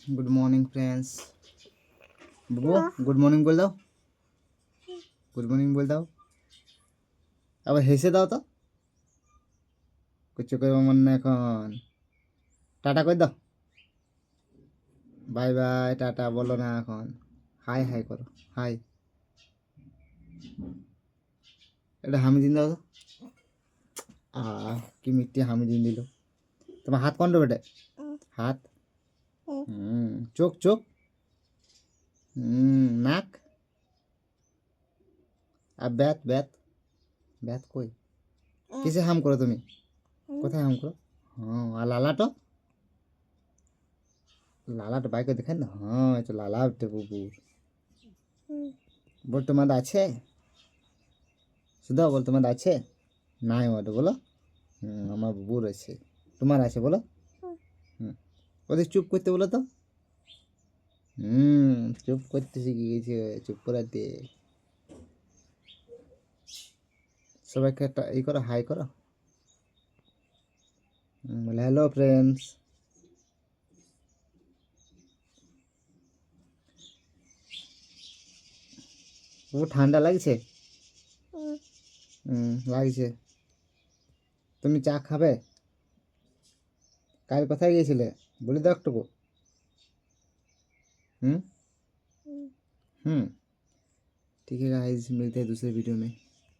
Good morning friends. बबू good morning बोल दो। गुड मॉर्निंग बोल दो। अब हेसे दाओ तो কিছু করব মন না এখন। টাটা করে দাও। বাই বাই টাটা বলো না এখন। হাই হাই করো হাই। এটা হামি দিন দাও তো। কি মিষ্টি হামি দিন দিল। তোমার হাত কোনটা বেটে? হাত চোখ চোখ নাক আর ব্যাত ব্যাত ব্যাত কই? কিসে হাম করো তুমি? কোথায় হাম করো? হ্যাঁ আর লালাটো লালাটো বাইকে দেখেন না। হ্যাঁ এটা লালা উঠতে বুবুর বল তোমার আছে শুধু বল তোমার আছে নাই ওটা বলো। আমার বুবুর আছে তোমার আছে বলো। ওদের চুপ করতে বলো তো। চুপ করতে শিখে গেছে চুপ করাতে। সবাইকে একটা ই করো হাই করো বলে হ্যালো ফ্রেন্ডস। ও ঠান্ডা লাগছে লাগছে। তুমি চা খাবে? কাল কোথায় গিয়েছিলে বলে দাও একটুকু। हम्म ठीक है गाइस मिलते हैं दूसरे वीडियो में।